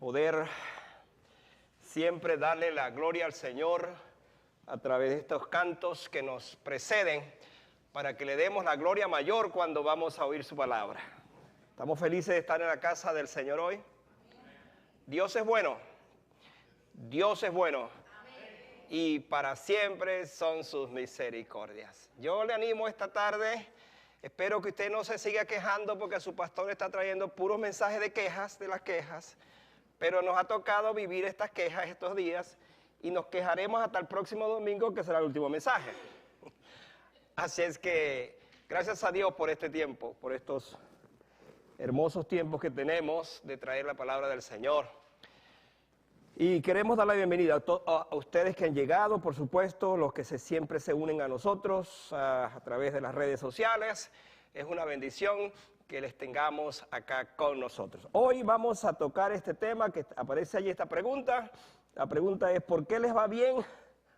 poder siempre darle la gloria al Señor a través de estos cantos que nos preceden, para que le demos la gloria mayor cuando vamos a oír su palabra. Estamos felices de estar en la casa del Señor hoy. Dios es bueno. Dios es bueno. Y para siempre son sus misericordias. Yo le animo esta tarde. Espero que usted no se siga quejando porque su pastor está trayendo puros mensajes de quejas, de las quejas. Pero nos ha tocado vivir estas quejas estos días y nos quejaremos hasta el próximo domingo, que será el último mensaje. Así es que gracias a Dios por este tiempo, por estos hermosos tiempos que tenemos de traer la palabra del Señor. Y queremos dar la bienvenida a ustedes que han llegado, por supuesto, los que siempre se unen a nosotros a través de las redes sociales. Es una bendición que les tengamos acá con nosotros. Hoy vamos a tocar este tema que aparece allí, esta pregunta. La pregunta es: ¿por qué les va bien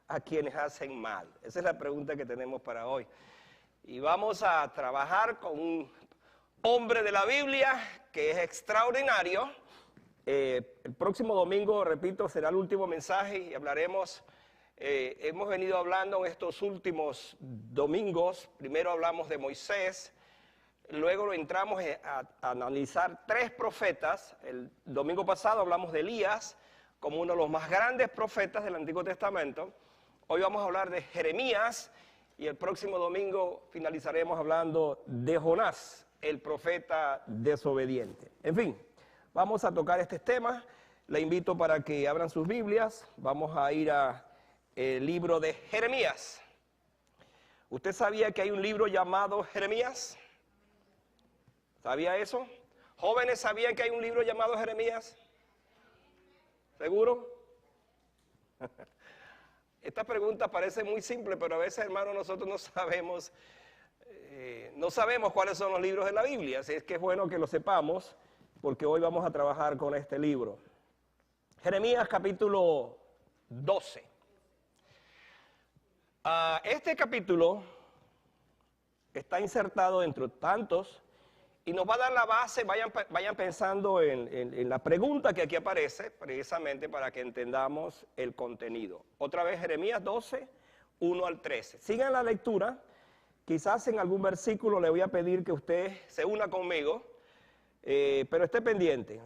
a quienes hacen mal? Esa es la pregunta que tenemos para hoy. Y vamos a trabajar con un hombre de la Biblia que es extraordinario. El próximo domingo, repito, será el último mensaje y hablaremos. Hemos venido hablando en estos últimos domingos. Primero hablamos de Moisés, luego entramos a analizar 3 profetas. El domingo pasado hablamos de Elías como uno de los más grandes profetas del Antiguo Testamento. Hoy vamos a hablar de Jeremías y el próximo domingo finalizaremos hablando de Jonás, el profeta desobediente. En fin, vamos a tocar este tema. Le invito para que abran sus Biblias. Vamos a ir al libro de Jeremías. ¿Usted sabía que hay un libro llamado Jeremías? ¿Sabía eso? ¿Jóvenes sabían que hay un libro llamado Jeremías? ¿Seguro? Esta pregunta parece muy simple, pero a veces, hermanos, nosotros no sabemos cuáles son los libros de la Biblia. Así es que es bueno que lo sepamos, porque hoy vamos a trabajar con este libro. Jeremías capítulo 12. Este capítulo está insertado entre tantos y nos va a dar la base. Vayan pensando en la pregunta que aquí aparece, precisamente para que entendamos el contenido. Otra vez, Jeremías 12, 1 al 13. Sigan la lectura. Quizás en algún versículo le voy a pedir que usted se una conmigo, pero esté pendiente.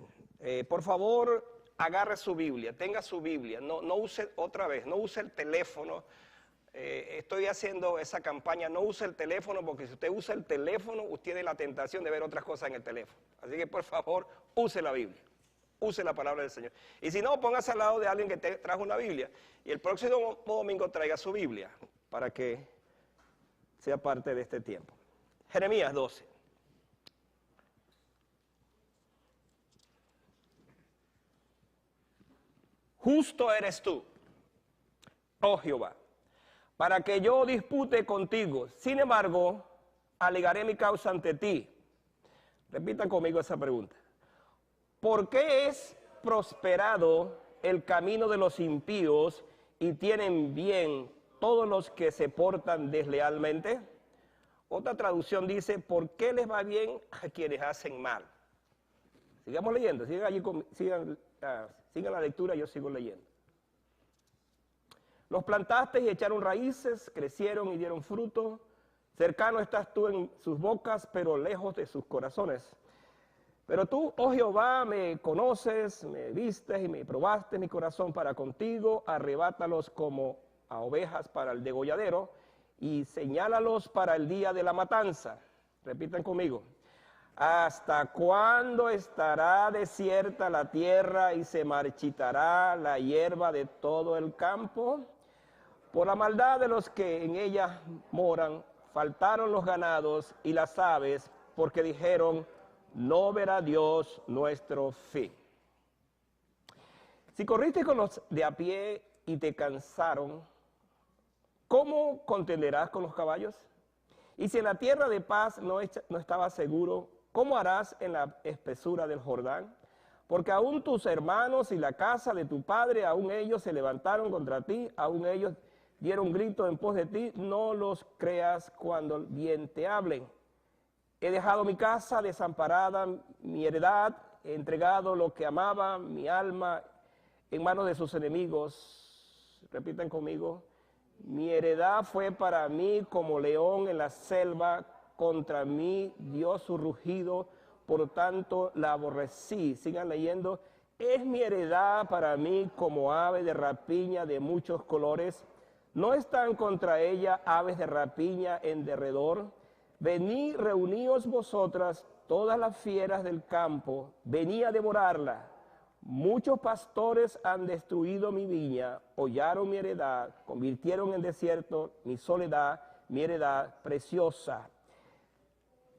Por favor, agarre su Biblia, tenga su Biblia. No use otra vez, no use el teléfono. Estoy haciendo esa campaña, no use el teléfono, porque si usted usa el teléfono, usted tiene la tentación de ver otras cosas en el teléfono. Así que por favor, use la Biblia, use la palabra del Señor. Y si no, póngase al lado de alguien que trajo una Biblia. Y el próximo domingo traiga su Biblia, para que sea parte de este tiempo. Jeremías 12. Justo eres tú, oh Jehová, para que yo dispute contigo. Sin embargo, alegaré mi causa ante ti. Repitan conmigo esa pregunta. ¿Por qué es prosperado el camino de los impíos y tienen bien todos los que se portan deslealmente? Otra traducción dice: ¿por qué les va bien a quienes hacen mal? Sigamos leyendo, sigan la lectura, yo sigo leyendo. Los plantaste y echaron raíces, crecieron y dieron fruto. Cercano estás tú en sus bocas, pero lejos de sus corazones. Pero tú, oh Jehová, me conoces, me vistes y me probaste mi corazón para contigo. Arrebátalos como a ovejas para el degolladero y señálalos para el día de la matanza. Repitan conmigo. ¿Hasta cuándo estará desierta la tierra y se marchitará la hierba de todo el campo? Por la maldad de los que en ella moran, faltaron los ganados y las aves, porque dijeron: no verá Dios nuestro fin. Si corriste con los de a pie y te cansaron, ¿cómo contenderás con los caballos? Y si en la tierra de paz no estabas seguro, ¿cómo harás en la espesura del Jordán? Porque aún tus hermanos y la casa de tu padre, aún ellos se levantaron contra ti, aún ellos dieron grito en pos de ti. No los creas cuando bien te hablen. He dejado mi casa desamparada, mi heredad entregado lo que amaba, mi alma, en manos de sus enemigos. Repitan conmigo. Mi heredad fue para mí como león en la selva, contra mí dio su rugido, por tanto la aborrecí. Sigan leyendo. Es mi heredad para mí como ave de rapiña de muchos colores. ¿No están contra ella aves de rapiña en derredor? Venid, reuníos vosotras, todas las fieras del campo, venid a devorarla. Muchos pastores han destruido mi viña, hollaron mi heredad, convirtieron en desierto mi soledad, mi heredad preciosa.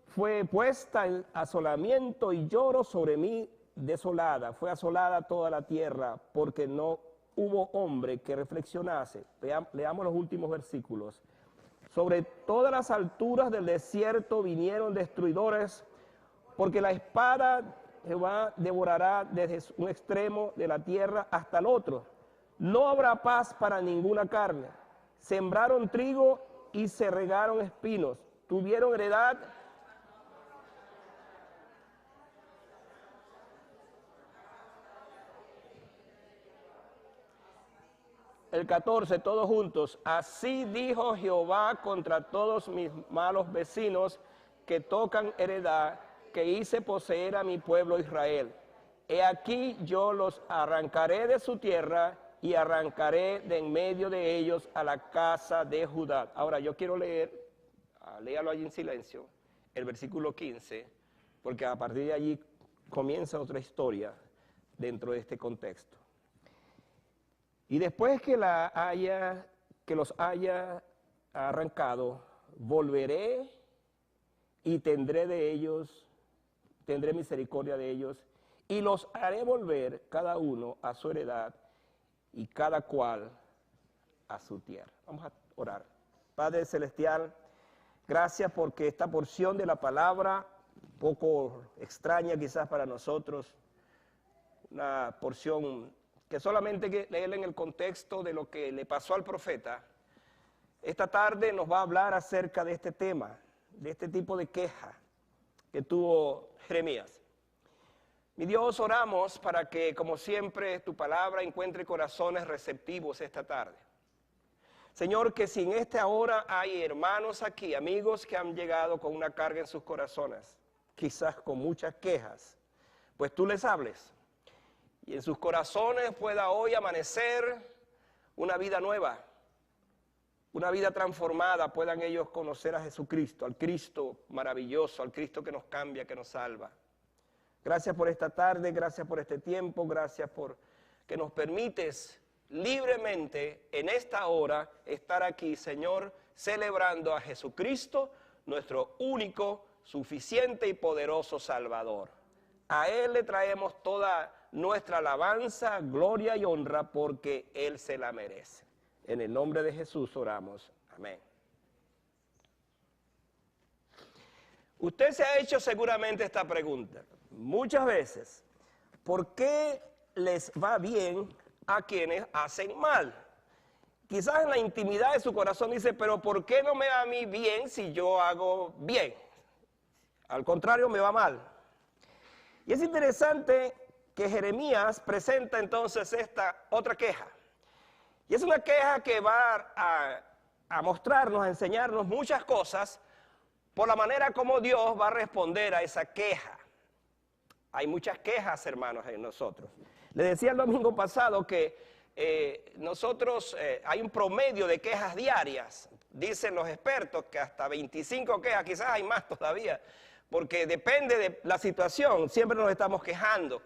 Fue puesta en asolamiento y lloro sobre mí desolada. Fue asolada toda la tierra, porque no hubo hombre que reflexionase. Leamos los últimos versículos. Sobre todas las alturas del desierto vinieron destruidores, porque la espada Jehová devorará desde un extremo de la tierra hasta el otro. No habrá paz para ninguna carne. Sembraron trigo y se regaron espinos. Tuvieron heredad. El 14, todos juntos. Así dijo Jehová contra todos mis malos vecinos que tocan heredad, que hice poseer a mi pueblo Israel. He aquí yo los arrancaré de su tierra y arrancaré de en medio de ellos a la casa de Judá. Ahora yo quiero leer, léalo allí en silencio, el versículo 15, porque a partir de allí comienza otra historia dentro de este contexto. Y después que los haya arrancado, volveré y tendré misericordia de ellos, y los haré volver cada uno a su heredad y cada cual a su tierra. Vamos a orar. Padre Celestial, gracias porque esta porción de la palabra, un poco extraña quizás para nosotros, una porción que solamente hay que leerla en el contexto de lo que le pasó al profeta, esta tarde nos va a hablar acerca de este tema, de este tipo de queja que tuvo Jeremías. Mi Dios, oramos para que, como siempre, tu palabra encuentre corazones receptivos esta tarde. Señor, que si en esta hora hay hermanos aquí, amigos que han llegado con una carga en sus corazones, quizás con muchas quejas, pues tú les hables. Y en sus corazones pueda hoy amanecer una vida nueva, una vida transformada, puedan ellos conocer a Jesucristo, al Cristo maravilloso, al Cristo que nos cambia, que nos salva. Gracias por esta tarde, gracias por este tiempo, gracias por que nos permites libremente en esta hora estar aquí, Señor, celebrando a Jesucristo, nuestro único, suficiente y poderoso Salvador. A Él le traemos toda nuestra alabanza, gloria y honra porque Él se la merece. En el nombre de Jesús oramos. Amén. Usted se ha hecho seguramente esta pregunta muchas veces. ¿Por qué les va bien a quienes hacen mal? Quizás en la intimidad de su corazón dice, pero ¿por qué no me va a mí bien si yo hago bien? Al contrario, me va mal. Y es interesante que Jeremías presenta entonces esta otra queja. Y es una queja que va a mostrarnos, a enseñarnos muchas cosas por la manera como Dios va a responder a esa queja. Hay muchas quejas, hermanos, en nosotros. Les decía el domingo pasado que hay un promedio de quejas diarias. Dicen los expertos que hasta 25 quejas, quizás hay más todavía. Porque depende de la situación, siempre nos estamos quejando.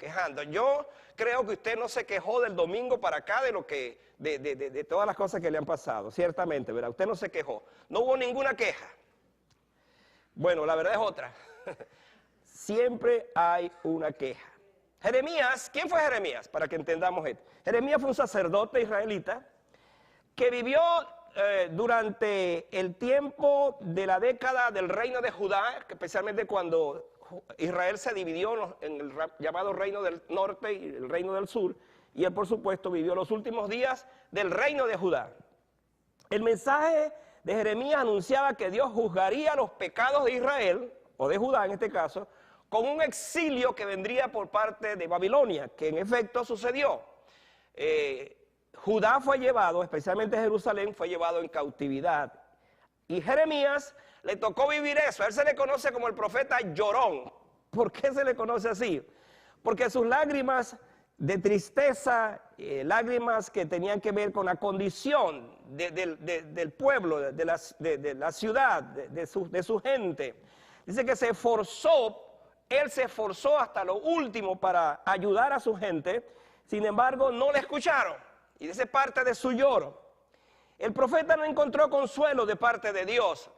Yo creo que usted no se quejó del domingo para acá de todas las cosas que le han pasado, ciertamente, ¿verdad? Usted no se quejó, no hubo ninguna queja. Bueno, la verdad es otra. Siempre hay una queja. Jeremías, ¿quién fue Jeremías? Para que entendamos esto. Jeremías fue un sacerdote israelita que vivió durante el tiempo de la década del reino de Judá, especialmente cuando Israel se dividió en el llamado reino del norte y el reino del sur, y él por supuesto vivió los últimos días del reino de Judá. El mensaje de Jeremías anunciaba que Dios juzgaría los pecados de Israel, o de Judá en este caso, con un exilio que vendría por parte de Babilonia, que en efecto sucedió. Judá fue llevado, especialmente Jerusalén, fue llevado en cautividad. Y Jeremías le tocó vivir eso. A él se le conoce como el profeta llorón. ¿Por qué se le conoce así? Porque sus lágrimas de tristeza, lágrimas que tenían que ver con la condición del pueblo, de la ciudad, de su gente. Dice que él se esforzó hasta lo último para ayudar a su gente, sin embargo no le escucharon. Y esa es parte de su lloro. El profeta no encontró consuelo de parte de Dios.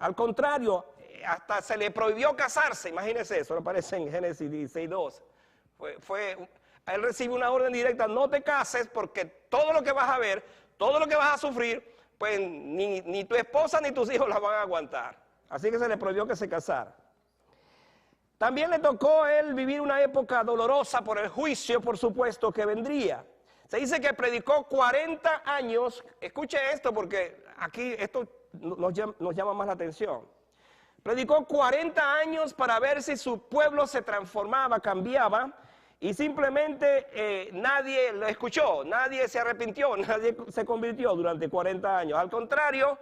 Al contrario, hasta se le prohibió casarse. Imagínense eso, aparece en Génesis 16:2. Él recibe una orden directa: no te cases, porque todo lo que vas a ver, todo lo que vas a sufrir, pues ni tu esposa ni tus hijos la van a aguantar. Así que se le prohibió que se casara. También le tocó a él vivir una época dolorosa por el juicio, por supuesto, que vendría. Se dice que predicó 40 años, escuche esto porque aquí esto nos llama más la atención. Predicó 40 años para ver si su pueblo se transformaba, cambiaba, y simplemente nadie lo escuchó, nadie se arrepintió, nadie se convirtió durante 40 años. Al contrario,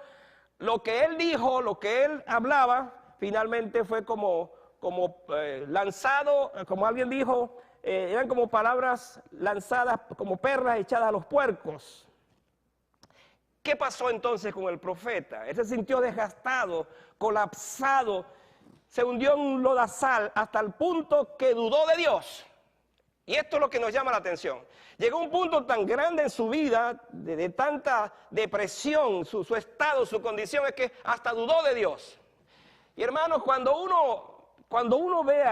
lo que él dijo, lo que él hablaba, finalmente fue como lanzado, como alguien dijo, eran como palabras lanzadas, como perlas echadas a los puercos. ¿Qué pasó entonces con el profeta? Él se sintió desgastado, colapsado, se hundió en un lodazal hasta el punto que dudó de Dios. Y esto es lo que nos llama la atención. Llegó a un punto tan grande en su vida, de tanta depresión, su estado, su condición, es que hasta dudó de Dios. Y hermanos, cuando uno ve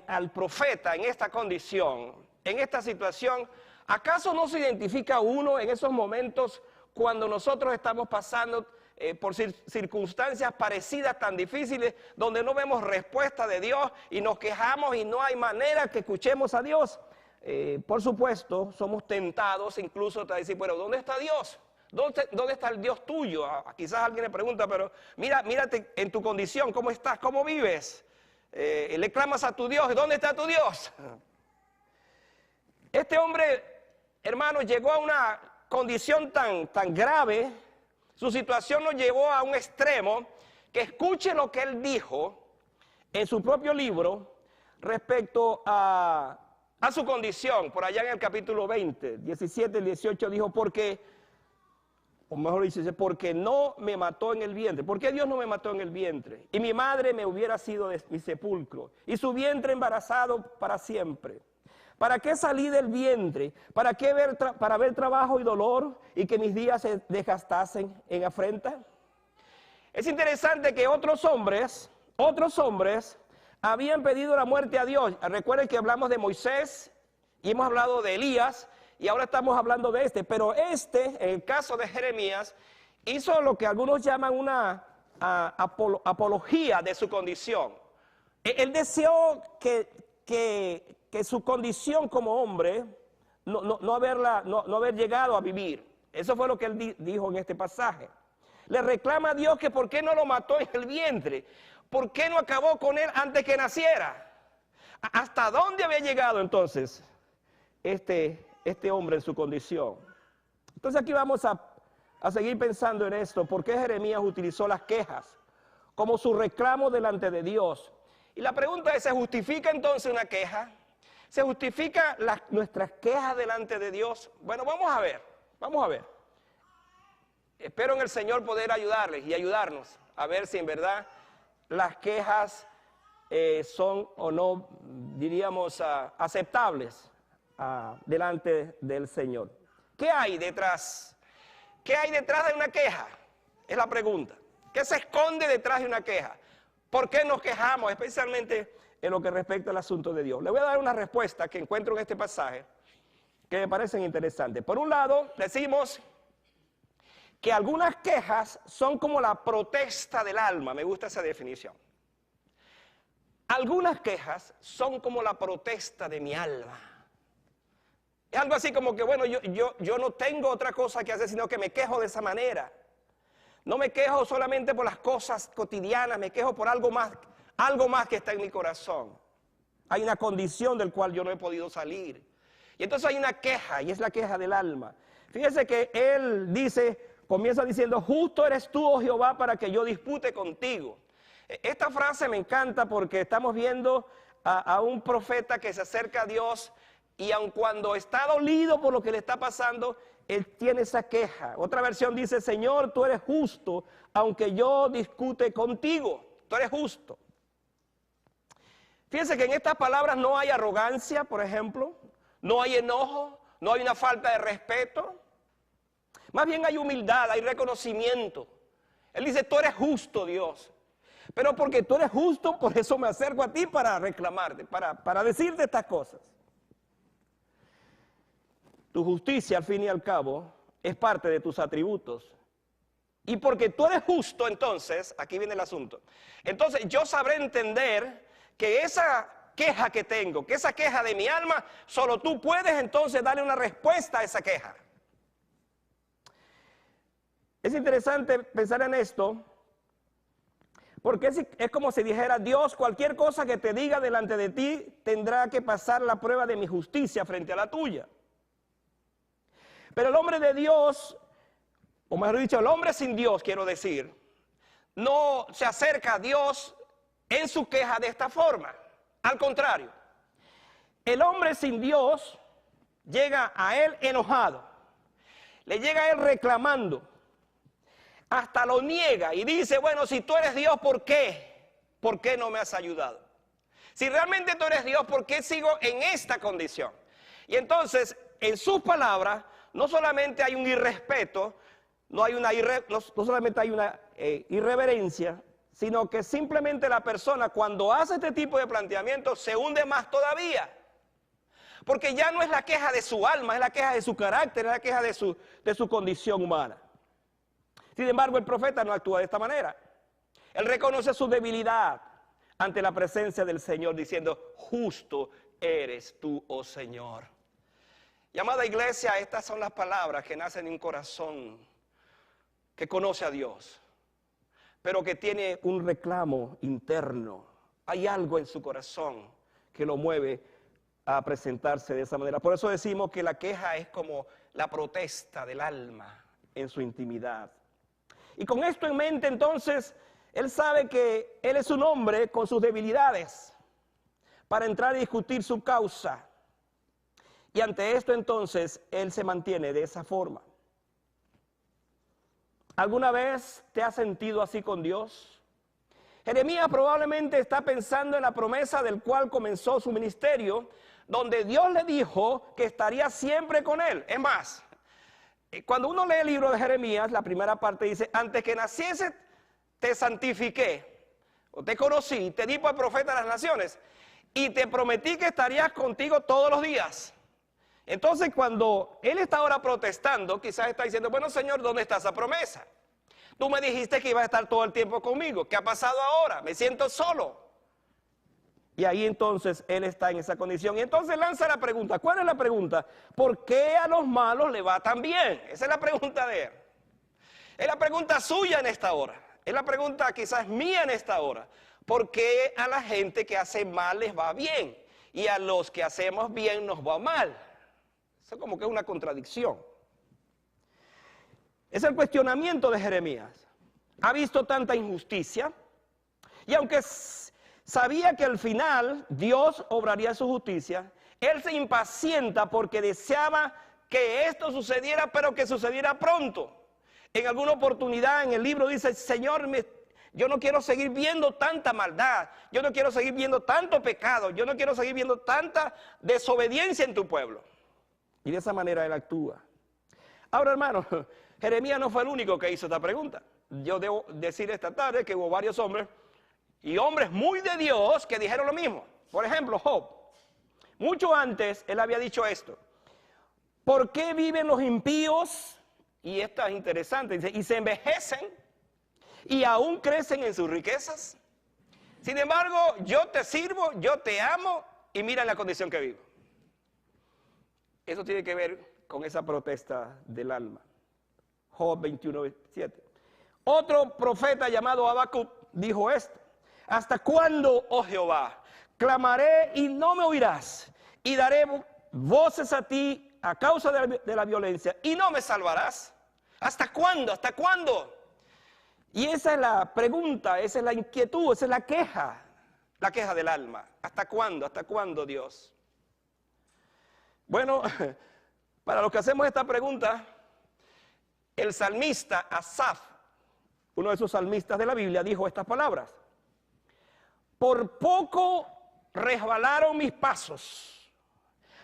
al profeta en esta condición, en esta situación, ¿acaso no se identifica uno en esos momentos cuando nosotros estamos pasando por circunstancias parecidas, tan difíciles, donde no vemos respuesta de Dios y nos quejamos y no hay manera que escuchemos a Dios? Por supuesto, somos tentados incluso a decir: bueno, ¿dónde está Dios? ¿Dónde está el Dios tuyo? Quizás alguien le pregunta, pero mírate en tu condición, ¿cómo estás? ¿Cómo vives? Le clamas a tu Dios, ¿dónde está tu Dios? Este hombre, hermano, llegó a una condición tan grave, su situación lo llevó a un extremo, que escuche lo que él dijo en su propio libro respecto a su condición. Por allá en el capítulo 20, 17 y 18 dijo: porque no me mató en el vientre. ¿Por qué Dios no me mató en el vientre? Y mi madre me hubiera sido de mi sepulcro, y su vientre embarazado para siempre. ¿Para qué salí del vientre? ¿Para ver trabajo y dolor, y que mis días se desgastasen en afrenta? Es interesante que otros hombres habían pedido la muerte a Dios. Recuerden que hablamos de Moisés y hemos hablado de Elías, y ahora estamos hablando de este. Pero en el caso de Jeremías, hizo lo que algunos llaman una apología de su condición. Él deseó que su condición como hombre no haber llegado a vivir. Eso fue lo que él dijo en este pasaje. Le reclama a Dios que por qué no lo mató en el vientre, por qué no acabó con él antes que naciera. ¿Hasta dónde había llegado entonces este hombre en su condición? Entonces aquí vamos a seguir pensando en esto. ¿Por qué Jeremías utilizó las quejas como su reclamo delante de Dios? Y la pregunta es: ¿se justifica entonces una queja? ¿Se justifica nuestras quejas delante de Dios? Bueno, vamos a ver. Espero en el Señor poder ayudarles y ayudarnos a ver si en verdad las quejas son o no, diríamos, aceptables delante del Señor. ¿Qué hay detrás? ¿Qué hay detrás de una queja? Es la pregunta. ¿Qué se esconde detrás de una queja? ¿Por qué nos quejamos, especialmente en lo que respecta al asunto de Dios? Le voy a dar una respuesta que encuentro en este pasaje que me parecen interesantes. Por un lado, decimos que algunas quejas son como la protesta del alma. Me gusta esa definición. Algunas quejas son como la protesta de mi alma. Es algo así como que, bueno, yo no tengo otra cosa que hacer, sino que me quejo de esa manera. No me quejo solamente por las cosas cotidianas, me quejo por algo más que está en mi corazón. hay una condición del cual yo no he podido salir. Y entonces hay una queja, y es la queja del alma. Fíjese que él comienza diciendo, justo eres tú, oh Jehová, para que yo dispute contigo. Esta frase me encanta porque estamos viendo a un profeta que se acerca a Dios y aun cuando está dolido por lo que le está pasando, él tiene esa queja. Otra versión dice, Señor, tú eres justo, aunque yo discute contigo, tú eres justo. Fíjense que en estas palabras no hay arrogancia, por ejemplo, no hay enojo, no hay una falta de respeto. Más bien hay humildad, hay reconocimiento. Él dice, tú eres justo, Dios. Pero porque tú eres justo, por eso me acerco a ti para reclamarte, para decirte estas cosas. Tu justicia, al fin y al cabo, es parte de tus atributos. Y porque tú eres justo, entonces, aquí viene el asunto. Entonces yo sabré entender que esa queja que tengo, que esa queja de mi alma, solo tú puedes entonces darle una respuesta a esa queja. Es interesante pensar en esto, porque es como si dijera, Dios, cualquier cosa que te diga delante de ti tendrá que pasar la prueba de mi justicia frente a la tuya. Pero el hombre de Dios, o mejor dicho, el hombre sin Dios, quiero decir, no se acerca a Dios en su queja de esta forma. Al contrario, el hombre sin Dios llega a él enojado, le llega a él reclamando, hasta lo niega y dice, bueno, si tú eres Dios, ¿por qué? ¿Por qué no me has ayudado? Si realmente tú eres Dios, ¿por qué sigo en esta condición? Y entonces, en sus palabras, no solamente hay un irrespeto, no solamente hay una irreverencia, sino que simplemente la persona cuando hace este tipo de planteamientos se hunde más todavía. Porque ya no es la queja de su alma, es la queja de su carácter, es la queja de su condición humana. Sin embargo, el profeta no actúa de esta manera. Él reconoce su debilidad ante la presencia del Señor, diciendo, justo eres tú, oh Señor. Y amada iglesia, estas son las palabras que nacen en un corazón que conoce a Dios, pero que tiene un reclamo interno. Hay algo en su corazón que lo mueve a presentarse de esa manera. Por eso decimos que la queja es como la protesta del alma en su intimidad. Y con esto en mente, entonces, él sabe que él es un hombre con sus debilidades para entrar y discutir su causa. Y ante esto, entonces, él se mantiene de esa forma. ¿Alguna vez te has sentido así con Dios? Jeremías probablemente está pensando en la promesa del cual comenzó su ministerio, donde Dios le dijo que estaría siempre con él. Es más, cuando uno lee el libro de Jeremías, la primera parte dice, antes que naciese te santifiqué, o te conocí, te di por profeta a las naciones, y te prometí que estarías contigo todos los días. Entonces cuando él está ahora protestando, quizás está diciendo, bueno Señor, ¿dónde está esa promesa? Tú me dijiste que ibas a estar todo el tiempo conmigo, ¿qué ha pasado ahora? Me siento solo. Y ahí entonces él está en esa condición. Y entonces lanza la pregunta. ¿Cuál es la pregunta? ¿Por qué a los malos le va tan bien? Esa es la pregunta de él. Es la pregunta suya en esta hora. Es la pregunta quizás mía en esta hora. ¿Por qué a la gente que hace mal les va bien? Y a los que hacemos bien nos va mal. Eso como que es una contradicción. Es el cuestionamiento de Jeremías. Ha visto tanta injusticia. Y aunque sabía que al final Dios obraría su justicia, él se impacienta porque deseaba que esto sucediera, pero que sucediera pronto. En alguna oportunidad en el libro dice, Señor, yo no quiero seguir viendo tanta maldad, yo no quiero seguir viendo tanto pecado, yo no quiero seguir viendo tanta desobediencia en tu pueblo. Y de esa manera él actúa. Ahora, hermano, Jeremías no fue el único que hizo esta pregunta. Yo debo decir esta tarde que hubo varios hombres y hombres muy de Dios que dijeron lo mismo. Por ejemplo, Job. Mucho antes él había dicho esto. ¿Por qué viven los impíos? Y esto es interesante. Dice, y se envejecen y aún crecen en sus riquezas. Sin embargo, yo te sirvo, yo te amo y mira la condición que vivo. Eso tiene que ver con esa protesta del alma. Job 21:7. Otro profeta llamado Habacuc dijo esto. ¿Hasta cuándo, oh Jehová, clamaré y no me oirás, y daré voces a ti a causa de la violencia, y no me salvarás. ¿Hasta cuándo? ¿Hasta cuándo? Y esa es la pregunta, esa es la inquietud, esa es la queja del alma. ¿Hasta cuándo? ¿Hasta cuándo, Dios? Bueno, para los que hacemos esta pregunta, el salmista Asaf, uno de esos salmistas de la Biblia, dijo estas palabras: por poco resbalaron mis pasos,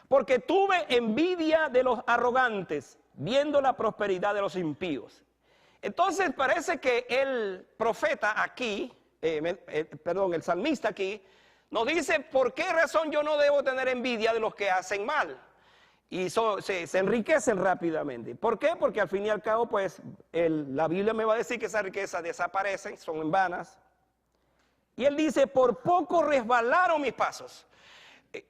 porque tuve envidia de los arrogantes, viendo la prosperidad de los impíos. Entonces parece que el profeta aquí, el salmista aquí, nos dice por qué razón yo no debo tener envidia de los que hacen mal y se enriquecen rápidamente. ¿Por qué? Porque al fin y al cabo, pues, la Biblia me va a decir que esas riquezas desaparecen, son en vanas. Y él dice, por poco resbalaron mis pasos.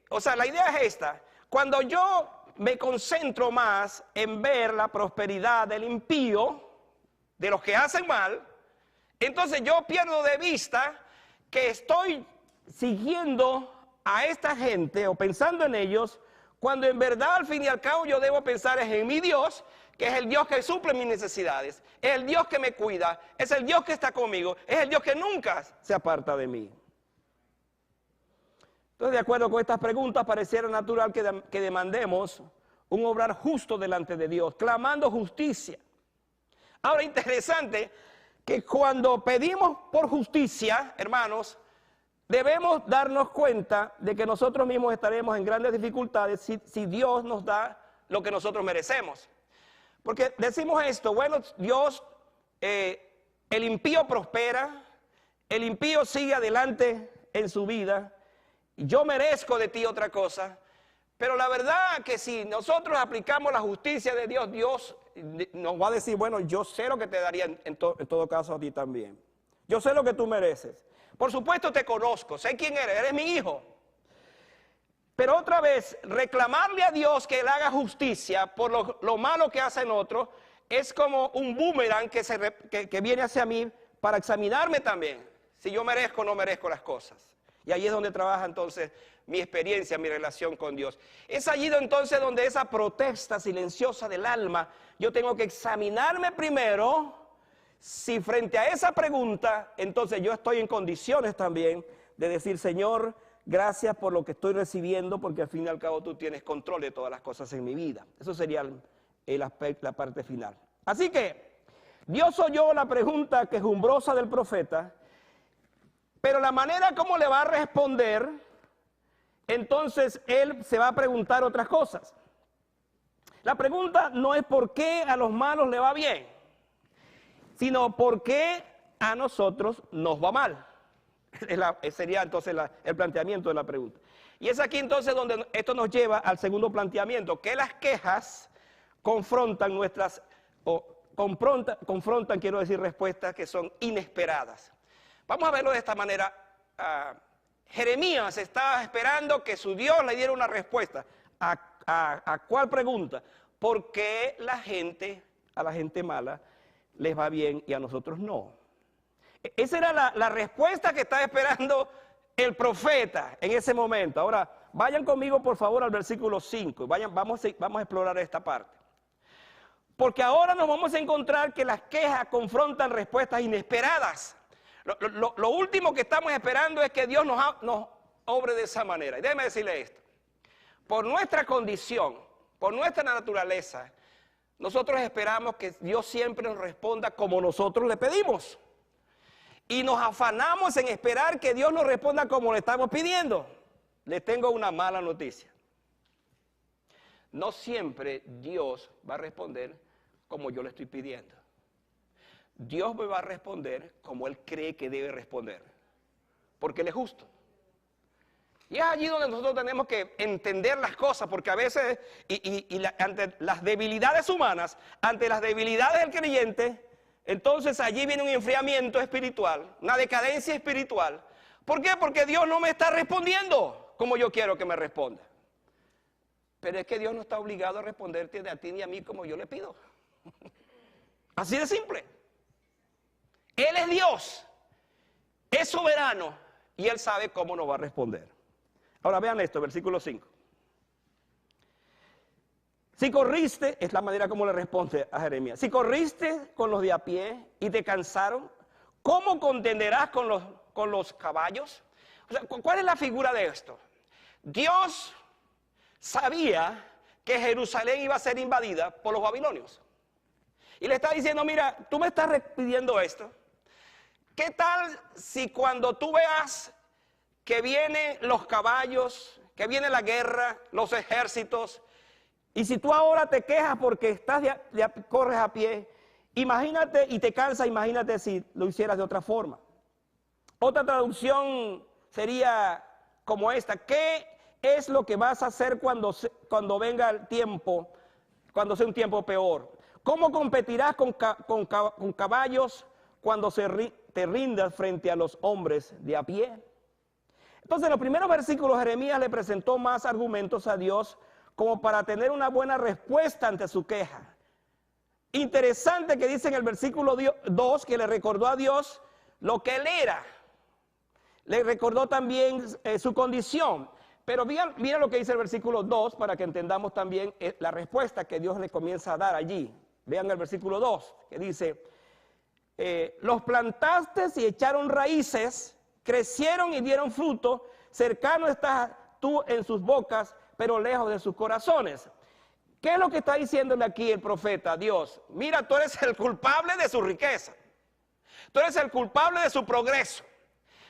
O sea, la idea es esta: cuando yo me concentro más en ver la prosperidad del impío, de los que hacen mal, entonces yo pierdo de vista que estoy siguiendo a esta gente o pensando en ellos, cuando en verdad al fin y al cabo yo debo pensar en mi Dios, que es el Dios que suple mis necesidades, es el Dios que me cuida, es el Dios que está conmigo, es el Dios que nunca se aparta de mí. Entonces, de acuerdo con estas preguntas, pareciera natural que demandemos un obrar justo delante de Dios, clamando justicia. Ahora, interesante que cuando pedimos por justicia, hermanos, debemos darnos cuenta de que nosotros mismos estaremos en grandes dificultades si Dios nos da lo que nosotros merecemos. Porque decimos esto: bueno, Dios, el impío prospera, el impío sigue adelante en su vida, yo merezco de ti otra cosa. Pero la verdad que si nosotros aplicamos la justicia de Dios, Dios nos va a decir, bueno, yo sé lo que te daría en todo caso a ti también. Yo sé lo que tú mereces. Por supuesto te conozco, sé quién eres mi hijo. Pero otra vez, reclamarle a Dios que Él haga justicia por lo malo que hacen otros, es como un boomerang que viene hacia mí para examinarme también. Si yo merezco o no merezco las cosas. Y ahí es donde trabaja entonces mi experiencia, mi relación con Dios. Es allí entonces donde esa protesta silenciosa del alma, yo tengo que examinarme primero si frente a esa pregunta, entonces yo estoy en condiciones también de decir, Señor, gracias por lo que estoy recibiendo, porque al fin y al cabo tú tienes control de todas las cosas en mi vida. Eso sería la parte final. Así que Dios oyó la pregunta quejumbrosa del profeta, pero la manera como le va a responder, entonces él se va a preguntar otras cosas. La pregunta no es por qué a los malos le va bien, sino por qué a nosotros nos va mal. Sería entonces el planteamiento de la pregunta. Y es aquí entonces donde esto nos lleva al segundo planteamiento, que las quejas confrontan confrontan, quiero decir, respuestas que son inesperadas. Vamos a verlo de esta manera. Jeremías estaba esperando que su Dios le diera una respuesta. ¿A cuál pregunta? ¿Por qué a la gente mala les va bien y a nosotros no? Esa era la respuesta que estaba esperando el profeta en ese momento. Ahora, vayan conmigo por favor al versículo 5. Vamos a explorar esta parte. Porque ahora nos vamos a encontrar que las quejas confrontan respuestas inesperadas. Lo último que estamos esperando es que Dios nos obre de esa manera. Y déjeme decirle esto. Por nuestra condición, por nuestra naturaleza, nosotros esperamos que Dios siempre nos responda como nosotros le pedimos. Y nos afanamos en esperar que Dios nos responda como le estamos pidiendo. Les tengo una mala noticia. No siempre Dios va a responder como yo le estoy pidiendo. Dios me va a responder como Él cree que debe responder, porque Él es justo. Y es allí donde nosotros tenemos que entender las cosas, porque a veces, ante las debilidades humanas, ante las debilidades del creyente, entonces allí viene un enfriamiento espiritual, una decadencia espiritual. ¿Por qué? Porque Dios no me está respondiendo como yo quiero que me responda. Pero es que Dios no está obligado a responderte a ti ni a mí como yo le pido. Así de simple. Él es Dios, es soberano y Él sabe cómo nos va a responder. Ahora vean esto, versículo 5. Si corriste, es la manera como le responde a Jeremías. Si corriste con los de a pie y te cansaron, ¿cómo contenderás con los caballos? O sea, ¿cuál es la figura de esto? Dios sabía que Jerusalén iba a ser invadida por los babilonios. Y le está diciendo, mira, tú me estás pidiendo esto. ¿Qué tal si cuando tú veas que vienen los caballos, que viene la guerra, los ejércitos, y si tú ahora te quejas porque corres a pie, imagínate y te cansa, imagínate si lo hicieras de otra forma? Otra traducción sería como esta: ¿qué es lo que vas a hacer cuando venga el tiempo, cuando sea un tiempo peor? ¿Cómo competirás con caballos cuando te rindas frente a los hombres de a pie? Entonces, en los primeros versículos, Jeremías le presentó más argumentos a Dios como para tener una buena respuesta ante su queja. Interesante que dice en el versículo 2 que le recordó a Dios lo que él era. Le recordó también su condición. Pero mira lo que dice el versículo 2 para que entendamos también la respuesta que Dios le comienza a dar allí. Vean el versículo 2 que dice: los plantaste y echaron raíces, crecieron y dieron fruto, cercano estás tú en sus bocas, pero lejos de sus corazones. ¿Qué es lo que está diciéndole aquí el profeta, Dios? Mira, tú eres el culpable de su riqueza. Tú eres el culpable de su progreso.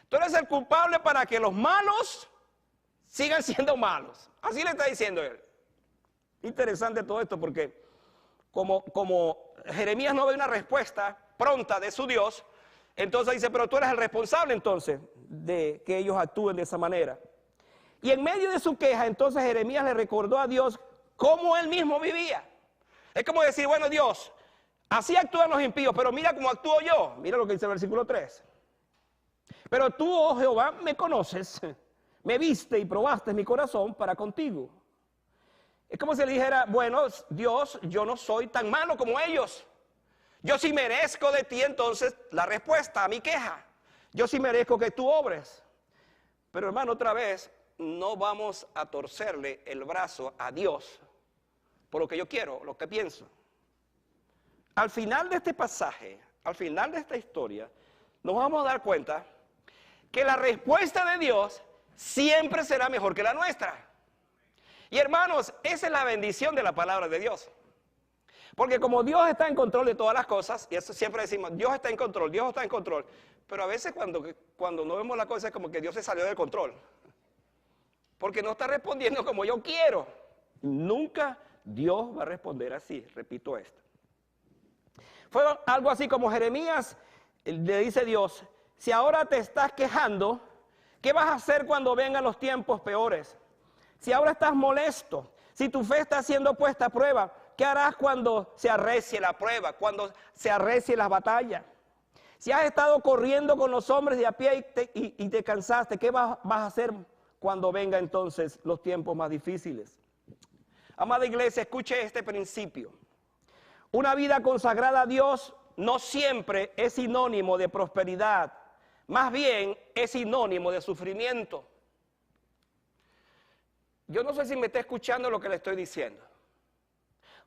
Tú eres el culpable para que los malos sigan siendo malos. Así le está diciendo él. Interesante todo esto porque como Jeremías no ve una respuesta pronta de su Dios, entonces dice, pero tú eres el responsable entonces de que ellos actúen de esa manera. Y en medio de su queja, entonces Jeremías le recordó a Dios cómo él mismo vivía. Es como decir, bueno, Dios, así actúan los impíos, pero mira cómo actúo yo. Mira lo que dice el versículo 3. Pero tú, oh Jehová, me conoces, me viste y probaste mi corazón para contigo. Es como si le dijera, bueno, Dios, yo no soy tan malo como ellos. Yo sí merezco de ti entonces la respuesta a mi queja. Yo sí merezco que tú obres. Pero hermano, otra vez, no vamos a torcerle el brazo a Dios por lo que yo quiero, lo que pienso. Al final de este pasaje, al final de esta historia, nos vamos a dar cuenta que la respuesta de Dios siempre será mejor que la nuestra. Y hermanos, esa es la bendición de la palabra de Dios. Porque como Dios está en control de todas las cosas, y eso siempre decimos, Dios está en control, Dios está en control. Pero a veces cuando no vemos la cosa es como que Dios se salió del control. Porque no está respondiendo como yo quiero. Nunca Dios va a responder así, repito esto. Fue algo así como Jeremías le dice a Dios, si ahora te estás quejando, ¿qué vas a hacer cuando vengan los tiempos peores? Si ahora estás molesto, si tu fe está siendo puesta a prueba, ¿qué harás cuando se arrecie la prueba, cuando se arrecie la batalla? Si has estado corriendo con los hombres de a pie y te cansaste, ¿qué vas a hacer cuando venga entonces los tiempos más difíciles? Amada iglesia, escuche este principio. Una vida consagrada a Dios no siempre es sinónimo de prosperidad, más bien es sinónimo de sufrimiento. Yo no sé si me está escuchando lo que le estoy diciendo.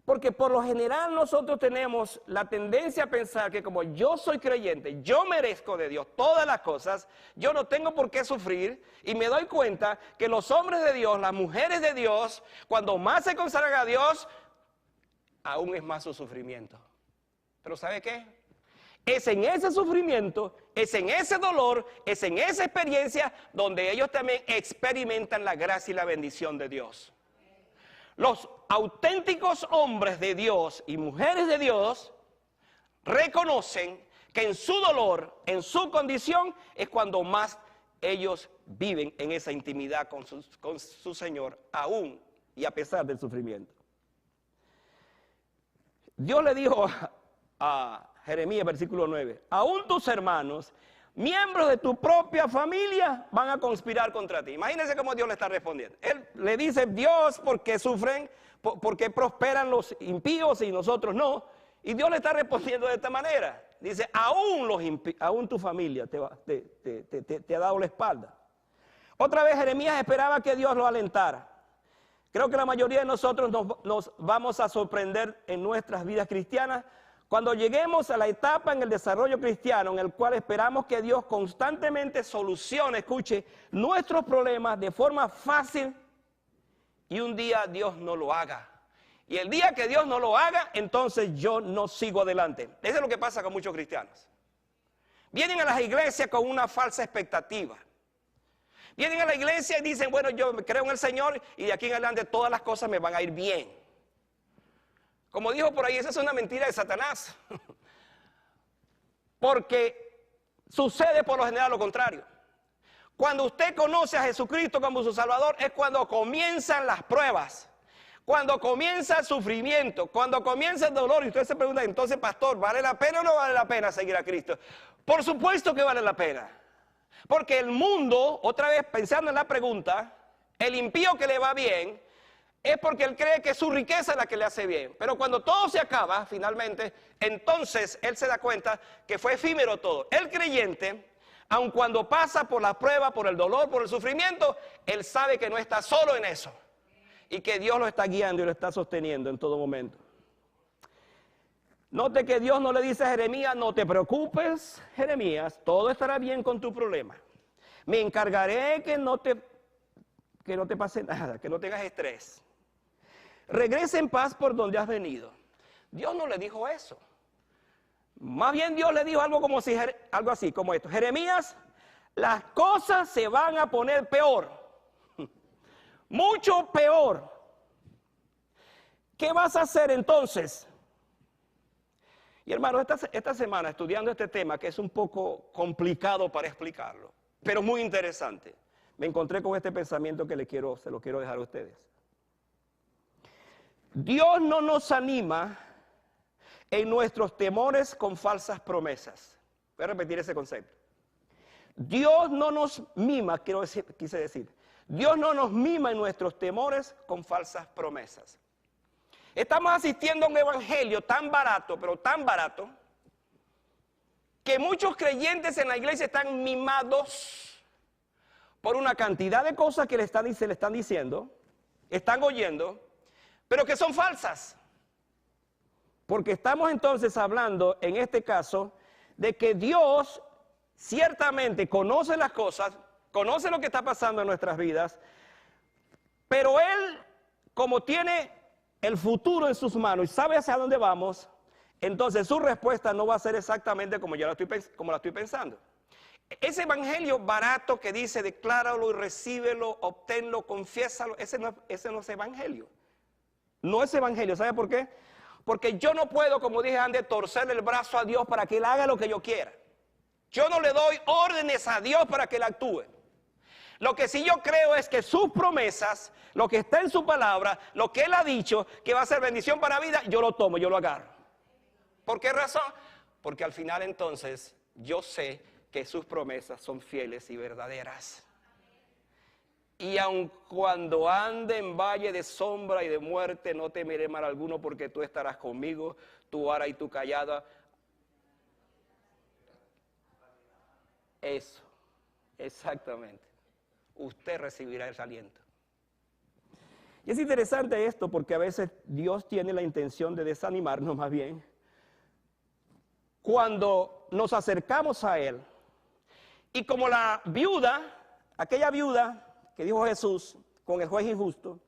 Porque por lo general nosotros tenemos la tendencia a pensar que como yo soy creyente, yo merezco de Dios todas las cosas, yo no tengo por qué sufrir, y me doy cuenta que los hombres de Dios, las mujeres de Dios, cuando más se consagran a Dios, aún es más su sufrimiento. Pero ¿sabe qué? Es en ese sufrimiento, es en ese dolor, es en esa experiencia donde ellos también experimentan la gracia y la bendición de Dios. Los auténticos hombres de Dios y mujeres de Dios reconocen que en su dolor, en su condición, es cuando más ellos viven en esa intimidad con su Señor, aún y a pesar del sufrimiento. Dios le dijo a Jeremías, versículo 9, aún tus hermanos, miembros de tu propia familia, van a conspirar contra ti. Imagínense cómo Dios le está respondiendo. Él le dice, Dios, ¿por qué sufren? ¿Por qué prosperan los impíos y nosotros no? Y Dios le está respondiendo de esta manera. Dice, aún tu familia te ha dado la espalda. Otra vez Jeremías esperaba que Dios lo alentara. Creo que la mayoría de nosotros nos vamos a sorprender en nuestras vidas cristianas cuando lleguemos a la etapa en el desarrollo cristiano en el cual esperamos que Dios constantemente solucione, escuche, nuestros problemas de forma fácil y un día Dios no lo haga. Y el día que Dios no lo haga, entonces yo no sigo adelante. Eso es lo que pasa con muchos cristianos. Vienen a las iglesias con una falsa expectativa. Vienen a la iglesia y dicen, bueno, yo creo en el Señor y de aquí en adelante todas las cosas me van a ir bien. Como dijo por ahí, esa es una mentira de Satanás. Porque sucede por lo general lo contrario. Cuando usted conoce a Jesucristo como su Salvador es cuando comienzan las pruebas. Cuando comienza el sufrimiento, cuando comienza el dolor, y usted se pregunta, entonces, pastor, ¿vale la pena o no vale la pena seguir a Cristo? Por supuesto que vale la pena. Porque el mundo, otra vez pensando en la pregunta, el impío que le va bien, es porque él cree que su riqueza es la que le hace bien. Pero cuando todo se acaba, finalmente, entonces él se da cuenta que fue efímero todo. El creyente, aun cuando pasa por la prueba, por el dolor, por el sufrimiento, él sabe que no está solo en eso. Y que Dios lo está guiando y lo está sosteniendo en todo momento. Note que Dios no le dice a Jeremías, no te preocupes, Jeremías, todo estará bien con tu problema. Me encargaré que no te pase nada, que no tengas estrés. Regresa en paz por donde has venido. Dios no le dijo eso. Más bien Dios le dijo algo así como esto. Jeremías, las cosas se van a poner peor. Mucho peor. ¿Qué vas a hacer entonces? Y hermano, esta semana estudiando este tema, que es un poco complicado para explicarlo, pero muy interesante, me encontré con este pensamiento que se lo quiero dejar a ustedes. Dios no nos anima en nuestros temores con falsas promesas. Voy a repetir ese concepto. Dios no nos mima, quise decir. Dios no nos mima en nuestros temores con falsas promesas. Estamos asistiendo a un evangelio tan barato, pero tan barato, que muchos creyentes en la iglesia están mimados por una cantidad de cosas que se le están diciendo, están oyendo, pero que son falsas. Porque estamos entonces hablando, en este caso, de que Dios ciertamente conoce las cosas, conoce lo que está pasando en nuestras vidas, pero Él, como tiene el futuro en sus manos y sabe hacia dónde vamos, entonces su respuesta no va a ser exactamente como la estoy pensando. Ese evangelio barato que dice, decláralo y recíbelo, obténlo, confiésalo, ese no es evangelio. No es evangelio, ¿sabe por qué? Porque yo no puedo, como dije antes, torcerle el brazo a Dios para que Él haga lo que yo quiera. Yo no le doy órdenes a Dios para que Él actúe. Lo que sí yo creo es que sus promesas, lo que está en su palabra, lo que Él ha dicho, que va a ser bendición para la vida, yo lo tomo, yo lo agarro. ¿Por qué razón? Porque al final entonces yo sé que sus promesas son fieles y verdaderas. Y aun cuando ande en valle de sombra y de muerte, no temeré mal alguno porque tú estarás conmigo, tu vara y tu callada. Eso, exactamente. Usted recibirá el aliento. Y es interesante esto porque a veces Dios tiene la intención de desanimarnos más bien. Cuando nos acercamos a Él, y como la viuda, aquella viuda que dijo Jesús con el juez injusto,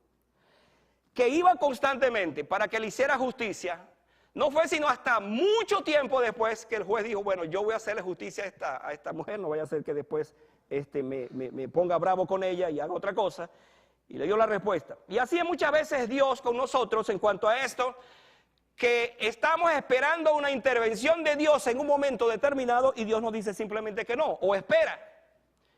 que iba constantemente para que le hiciera justicia, no fue sino hasta mucho tiempo después que el juez dijo, bueno, yo voy a hacerle justicia a esta mujer, no vaya a ser que después me ponga bravo con ella y haga otra cosa, y le dio la respuesta. Y así es muchas veces Dios con nosotros en cuanto a esto, que estamos esperando una intervención de Dios en un momento determinado y Dios nos dice simplemente que no, o espera.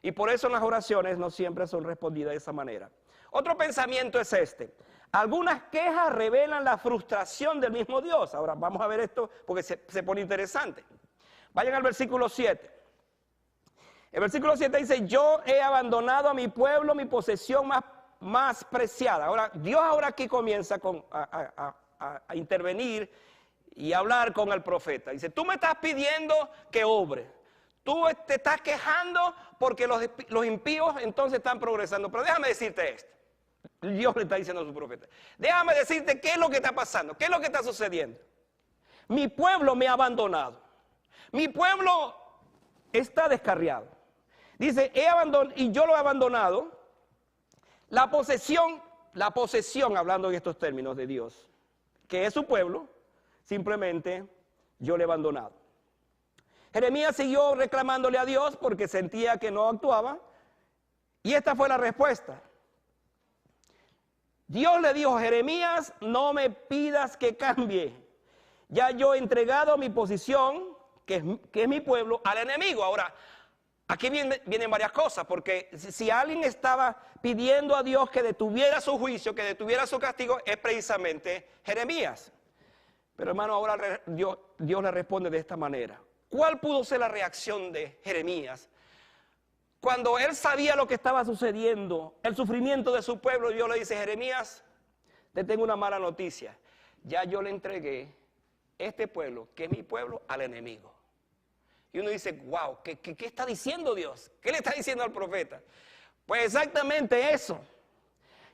Y por eso las oraciones no siempre son respondidas de esa manera. Otro pensamiento es este. Algunas quejas revelan la frustración del mismo Dios. Ahora vamos a ver esto porque se pone interesante. Vayan al versículo 7. El versículo 7 dice, yo he abandonado a mi pueblo, mi posesión más preciada. Ahora, Dios ahora aquí comienza a intervenir y hablar con el profeta. Dice, tú me estás pidiendo que obre. Tú te estás quejando porque los impíos entonces están progresando. Pero déjame decirte esto. Dios le está diciendo a su profeta. Déjame decirte qué es lo que está pasando, qué es lo que está sucediendo. Mi pueblo me ha abandonado. Mi pueblo está descarriado. Dice, y yo lo he abandonado. La posesión, hablando en estos términos de Dios, que es su pueblo, simplemente yo le he abandonado. Jeremías siguió reclamándole a Dios porque sentía que no actuaba. Y esta fue la respuesta. Dios le dijo, Jeremías, no me pidas que cambie. Ya yo he entregado mi posición, que es mi pueblo, al enemigo. Ahora, aquí vienen varias cosas, porque si alguien estaba pidiendo a Dios que detuviera su juicio, que detuviera su castigo, es precisamente Jeremías. Pero hermano, ahora Dios le responde de esta manera. ¿Cuál pudo ser la reacción de Jeremías? Cuando él sabía lo que estaba sucediendo, el sufrimiento de su pueblo, Dios le dice, Jeremías, te tengo una mala noticia. Ya yo le entregué este pueblo, que es mi pueblo, al enemigo. Y uno dice, wow, ¿qué está diciendo Dios? ¿Qué le está diciendo al profeta? Pues exactamente eso.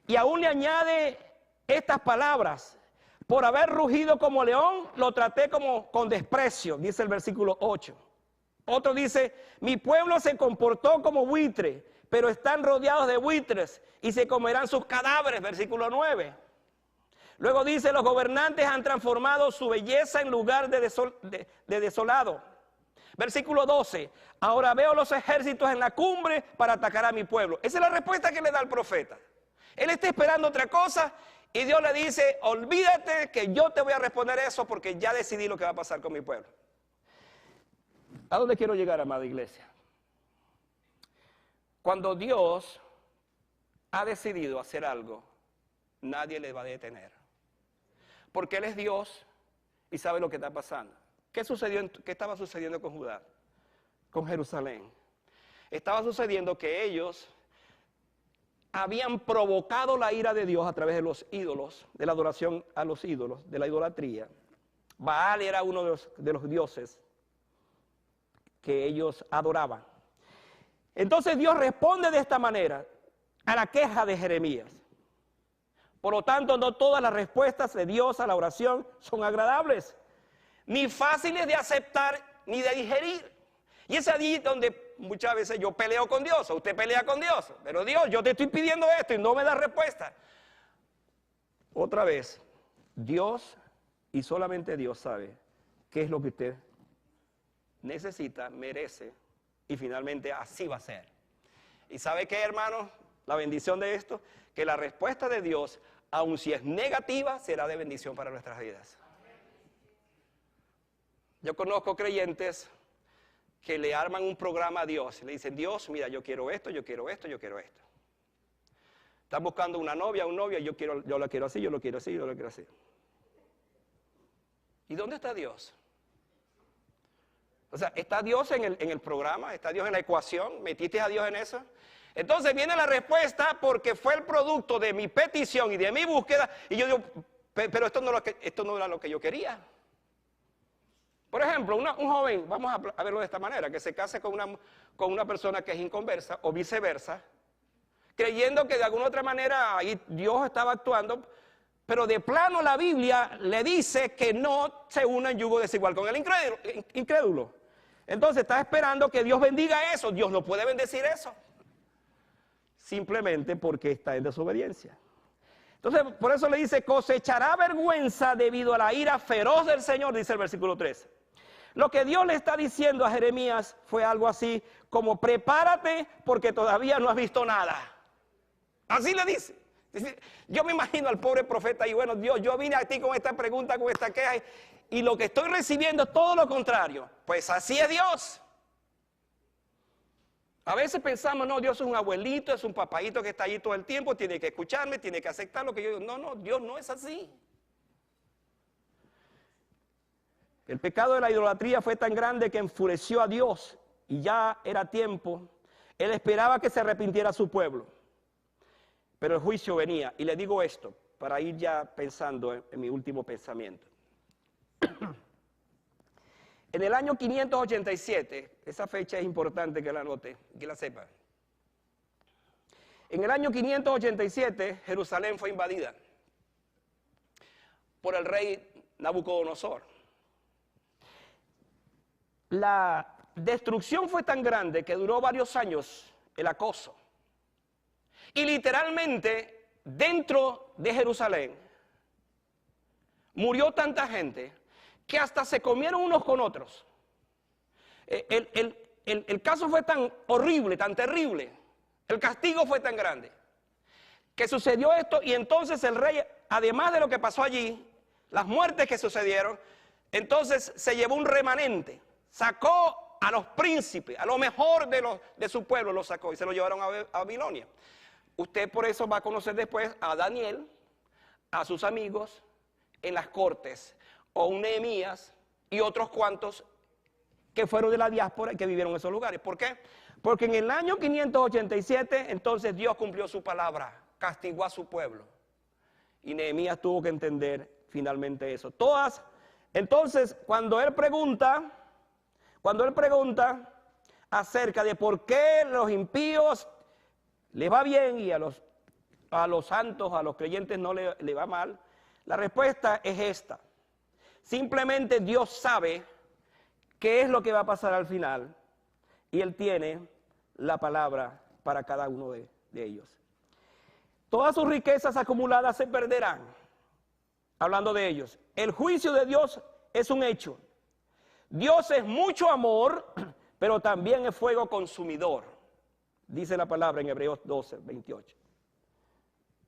Y aún le añade estas palabras. Por haber rugido como león, lo traté con desprecio, dice el versículo 8. Otro dice, mi pueblo se comportó como buitre, pero están rodeados de buitres y se comerán sus cadáveres, versículo 9. Luego dice, los gobernantes han transformado su belleza en lugar de desolado. Versículo 12, ahora veo los ejércitos en la cumbre para atacar a mi pueblo. Esa es la respuesta que le da el profeta. Él está esperando otra cosa y Dios le dice, olvídate que yo te voy a responder eso porque ya decidí lo que va a pasar con mi pueblo. ¿A dónde quiero llegar, amada iglesia? Cuando Dios ha decidido hacer algo, nadie le va a detener. Porque Él es Dios y sabe lo que está pasando. ¿Qué estaba sucediendo con Judá? Con Jerusalén. Estaba sucediendo que ellos habían provocado la ira de Dios a través de los ídolos, de la adoración a los ídolos, de la idolatría. Baal era uno de los dioses que ellos adoraban. Entonces Dios responde de esta manera a la queja de Jeremías. Por lo tanto, no todas las respuestas de Dios a la oración son agradables, ni fáciles de aceptar, ni de digerir. Y es allí donde muchas veces yo peleo con Dios, o usted pelea con Dios. Pero Dios, yo te estoy pidiendo esto y no me da respuesta. Otra vez, Dios y solamente Dios sabe qué es lo que usted necesita, merece y finalmente así va a ser. ¿Y sabe qué, hermanos? La bendición de esto, que la respuesta de Dios, aun si es negativa, será de bendición para nuestras vidas. Yo conozco creyentes que le arman un programa a Dios y le dicen, Dios, mira, yo quiero esto, yo quiero esto, yo quiero esto. Están buscando una novia, un novio, yo la quiero así, yo lo quiero así, yo lo quiero así. ¿Y dónde está Dios? O sea, ¿está Dios en el programa? ¿Está Dios en la ecuación? ¿Metiste a Dios en eso? Entonces viene la respuesta porque fue el producto de mi petición y de mi búsqueda. Y yo digo, pero esto no era lo que yo quería. Por ejemplo, un joven, vamos a verlo de esta manera, que se case con una persona que es inconversa o viceversa, creyendo que de alguna otra manera ahí Dios estaba actuando, pero de plano la Biblia le dice que no se una en yugo desigual con el incrédulo. Entonces está esperando que Dios bendiga eso. Dios no puede bendecir eso. Simplemente porque está en desobediencia. Entonces, por eso le dice, cosechará vergüenza debido a la ira feroz del Señor, dice el versículo 13. Lo que Dios le está diciendo a Jeremías fue algo así como, prepárate porque todavía no has visto nada. Así le dice. Yo me imagino al pobre profeta y bueno, Dios, yo vine a ti con esta pregunta, con esta queja y lo que estoy recibiendo es todo lo contrario. Pues así es Dios. A veces pensamos, no, Dios es un abuelito, es un papaíto que está allí todo el tiempo, tiene que escucharme, tiene que aceptar lo que yo digo. No, Dios no es así. El pecado de la idolatría fue tan grande que enfureció a Dios y ya era tiempo. Él esperaba que se arrepintiera su pueblo. Pero el juicio venía. Y le digo esto, para ir ya pensando en mi último pensamiento. En el año 587, esa fecha es importante que la anote, que la sepa. En el año 587, Jerusalén fue invadida por el rey Nabucodonosor. La destrucción fue tan grande que duró varios años el acoso. Y literalmente, dentro de Jerusalén, murió tanta gente que hasta se comieron unos con otros. El caso fue tan horrible, tan terrible, el castigo fue tan grande, que sucedió esto y entonces el rey, además de lo que pasó allí, las muertes que sucedieron, entonces se llevó un remanente, sacó a los príncipes, a lo mejor de su pueblo lo sacó y se lo llevaron a Babilonia. Usted por eso va a conocer después a Daniel, a sus amigos en las cortes, o un Nehemías y otros cuantos que fueron de la diáspora y que vivieron en esos lugares. ¿Por qué? Porque en el año 587 entonces Dios cumplió su palabra, castigó a su pueblo. Y Nehemías tuvo que entender finalmente eso. Entonces, cuando él pregunta acerca de por qué los impíos les va bien y a los santos, a los creyentes no le va mal, la respuesta es esta. Simplemente Dios sabe qué es lo que va a pasar al final y Él tiene la palabra para cada uno de ellos. Todas sus riquezas acumuladas se perderán, hablando de ellos. El juicio de Dios es un hecho. Dios es mucho amor, pero también es fuego consumidor, dice la palabra en Hebreos 12, 28.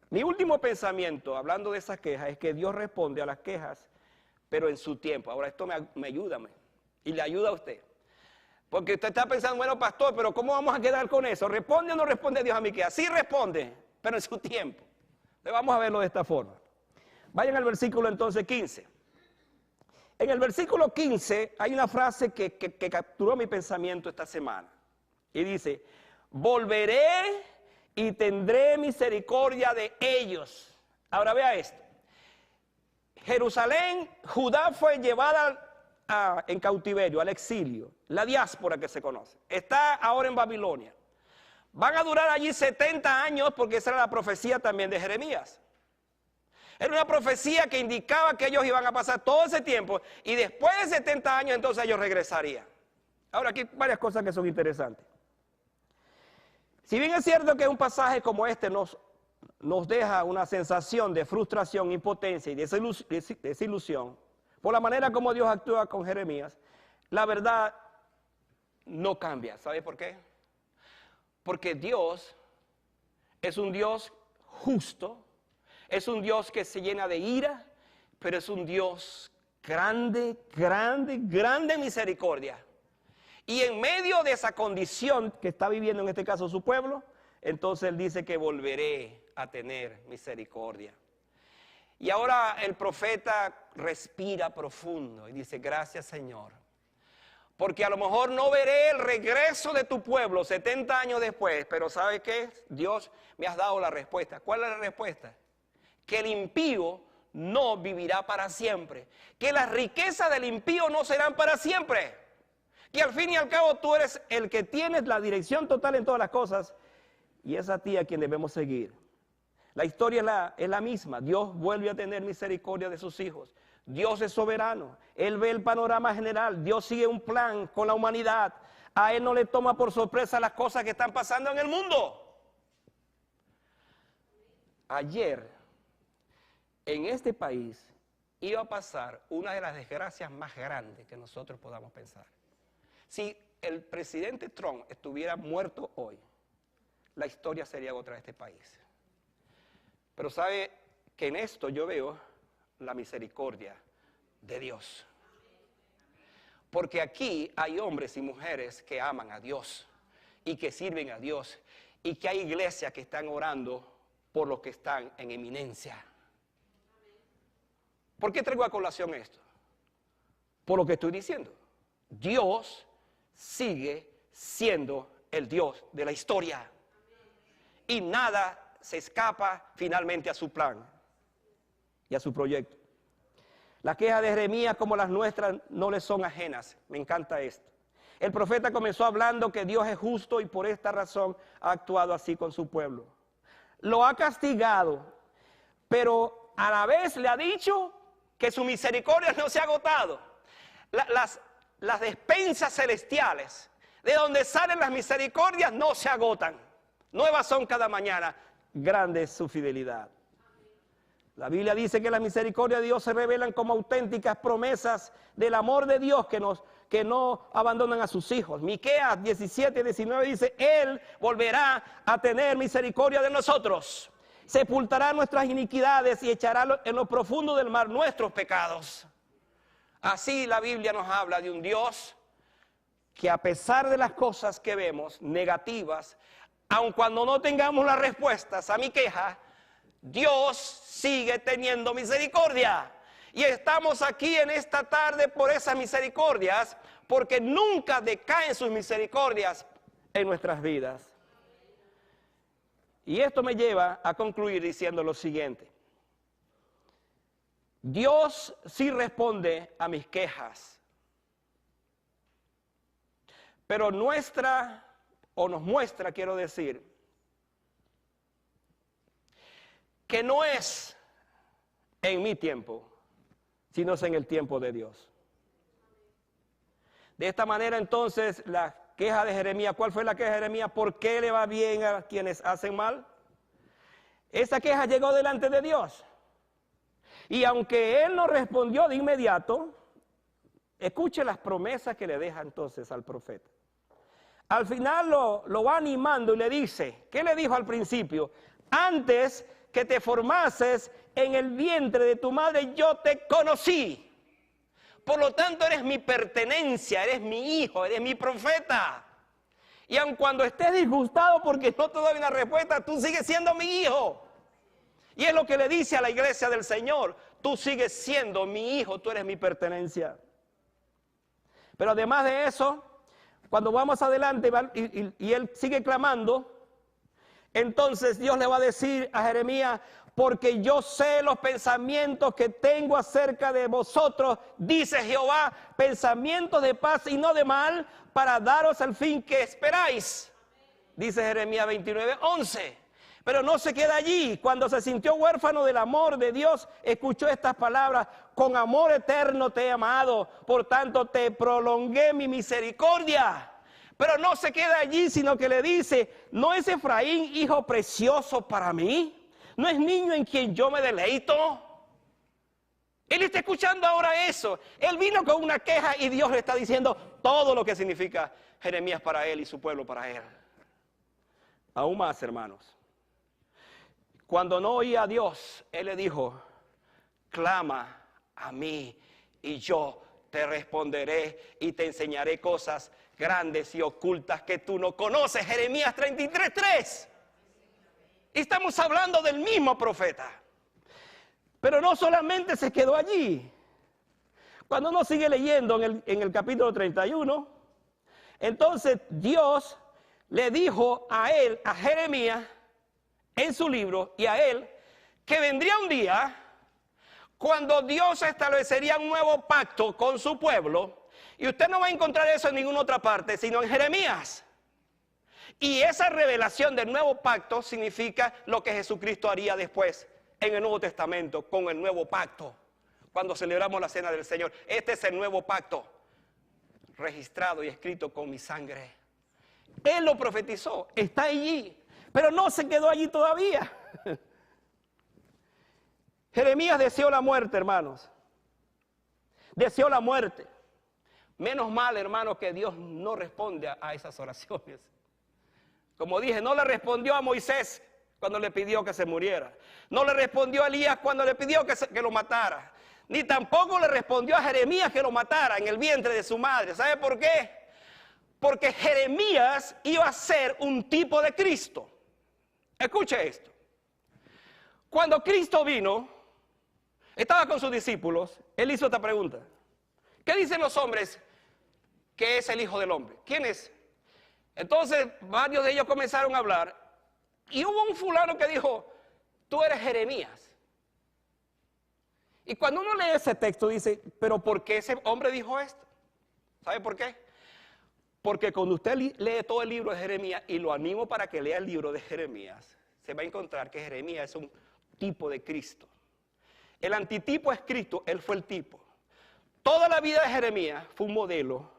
Mi último pensamiento, hablando de esas quejas, es que Dios responde a las quejas, pero en su tiempo. Ahora esto me ayuda y le ayuda a usted. Porque usted está pensando, bueno, pastor, pero ¿cómo vamos a quedar con eso? ¿Responde o no responde Dios a mi queja? Sí responde, pero en su tiempo. Entonces vamos a verlo de esta forma. Vayan al versículo entonces 15. En el versículo 15 hay una frase que capturó mi pensamiento esta semana. Y dice, volveré y tendré misericordia de ellos. Ahora vea esto. Jerusalén, Judá fue llevada en cautiverio, al exilio, la diáspora que se conoce. Está ahora en Babilonia. Van a durar allí 70 años porque esa era la profecía también de Jeremías. Era una profecía que indicaba que ellos iban a pasar todo ese tiempo y después de 70 años entonces ellos regresarían. Ahora aquí hay varias cosas que son interesantes. Si bien es cierto que un pasaje como este nos deja una sensación de frustración, impotencia y desilusión por la manera como Dios actúa con Jeremías, la verdad no cambia. ¿Sabe por qué? Porque Dios es un Dios justo, es un Dios que se llena de ira, pero es un Dios grande, grande, grande misericordia. Y en medio de esa condición que está viviendo en este caso su pueblo, entonces Él dice que volveré a tener misericordia. Y ahora el profeta respira profundo y dice, gracias Señor, porque a lo mejor no veré el regreso de tu pueblo 70 años después, pero ¿sabe qué? Dios, me has dado la respuesta. ¿Cuál es la respuesta? Que el impío no vivirá para siempre, que las riquezas del impío no serán para siempre, que al fin y al cabo tú eres el que tienes la dirección total en todas las cosas y es a ti a quien debemos seguir. La historia es la misma. Dios vuelve a tener misericordia de sus hijos. Dios es soberano. Él ve el panorama general. Dios sigue un plan con la humanidad. A Él no le toma por sorpresa las cosas que están pasando en el mundo. Ayer, en este país, iba a pasar una de las desgracias más grandes que nosotros podamos pensar. Si el presidente Trump estuviera muerto hoy, la historia sería otra de este país. Pero sabe que en esto yo veo la misericordia de Dios. Porque aquí hay hombres y mujeres que aman a Dios y que sirven a Dios y que hay iglesias que están orando por los que están en eminencia. ¿Por qué traigo a colación esto? Por lo que estoy diciendo. Dios sigue siendo el Dios de la historia. Y nada se escapa finalmente a su plan y a su proyecto. Las quejas de Jeremías como las nuestras no le son ajenas. Me encanta esto. El profeta comenzó hablando que Dios es justo y por esta razón ha actuado así con su pueblo. Lo ha castigado, pero a la vez le ha dicho que su misericordia no se ha agotado. Las despensas celestiales, de donde salen las misericordias, no se agotan. Nuevas son cada mañana. Grande es su fidelidad. La Biblia dice que las misericordias de Dios se revelan como auténticas promesas del amor de Dios que no abandonan a sus hijos. Miqueas 17:19 dice: Él volverá a tener misericordia de nosotros, sepultará nuestras iniquidades y echará en lo profundo del mar nuestros pecados. Así la Biblia nos habla de un Dios que, a pesar de las cosas que vemos negativas, aun cuando no tengamos las respuestas a mi queja, Dios sigue teniendo misericordia. Y estamos aquí en esta tarde por esas misericordias, porque nunca decaen sus misericordias en nuestras vidas. Y esto me lleva a concluir diciendo lo siguiente: Dios sí responde a mis quejas, pero nos muestra, quiero decir, que no es en mi tiempo, sino es en el tiempo de Dios. De esta manera, entonces, la queja de Jeremías, ¿cuál fue la queja de Jeremías? ¿Por qué le va bien a quienes hacen mal? Esa queja llegó delante de Dios. Y aunque él no respondió de inmediato, escuche las promesas que le deja entonces al profeta. Al final lo va animando y le dice, ¿qué le dijo al principio? Antes que te formases en el vientre de tu madre, yo te conocí. Por lo tanto, eres mi pertenencia, eres mi hijo, eres mi profeta. Y aun cuando estés disgustado porque no te doy una respuesta, tú sigues siendo mi hijo. Y es lo que le dice a la iglesia del Señor: tú sigues siendo mi hijo, tú eres mi pertenencia. Pero además de eso, cuando vamos adelante y él sigue clamando, entonces Dios le va a decir a Jeremías: porque yo sé los pensamientos que tengo acerca de vosotros, dice Jehová, pensamientos de paz y no de mal, para daros el fin que esperáis. Dice Jeremías 29:11. Pero no se queda allí. Cuando se sintió huérfano del amor de Dios, escuchó estas palabras: con amor eterno te he amado, por tanto te prolongué mi misericordia. Pero no se queda allí, sino que le dice: ¿no es Efraín hijo precioso para mí? ¿No es niño en quien yo me deleito? Él está escuchando ahora eso. Él vino con una queja y Dios le está diciendo todo lo que significa Jeremías para él y su pueblo para él. Aún más, hermanos. Cuando no oía a Dios, él le dijo: clama a mí y yo te responderé y te enseñaré cosas grandes y ocultas que tú no conoces. Jeremías 33:3. Estamos hablando del mismo profeta. Pero no solamente se quedó allí. Cuando uno sigue leyendo en el capítulo 31, entonces Dios le dijo a él, a Jeremías, en su libro, y a él, que vendría un día cuando Dios establecería un nuevo pacto con su pueblo. Y usted no va a encontrar eso en ninguna otra parte, sino en Jeremías. Y esa revelación del nuevo pacto significa lo que Jesucristo haría después en el Nuevo Testamento con el nuevo pacto. Cuando celebramos la cena del Señor, este es el nuevo pacto, registrado y escrito con mi sangre. Él lo profetizó, está allí, pero no se quedó allí todavía. Jeremías deseó la muerte, hermanos. Deseó la muerte. Menos mal, hermanos, que Dios no responde a esas oraciones. Como dije, no le respondió a Moisés cuando le pidió que se muriera. No le respondió a Elías cuando le pidió que lo matara. Ni tampoco le respondió a Jeremías que lo matara en el vientre de su madre. ¿Sabe por qué? Porque Jeremías iba a ser un tipo de Cristo. Escuche esto. Cuando Cristo vino, estaba con sus discípulos, él hizo esta pregunta: ¿qué dicen los hombres que es el Hijo del Hombre? ¿Quién es? Entonces varios de ellos comenzaron a hablar y hubo un fulano que dijo: tú eres Jeremías. Y cuando uno lee ese texto dice, pero ¿por qué ese hombre dijo esto? ¿Sabe por qué? Porque cuando usted lee todo el libro de Jeremías, y lo animo para que lea el libro de Jeremías, se va a encontrar que Jeremías es un tipo de Cristo. El antitipo es Cristo, él fue el tipo. Toda la vida de Jeremías fue un modelo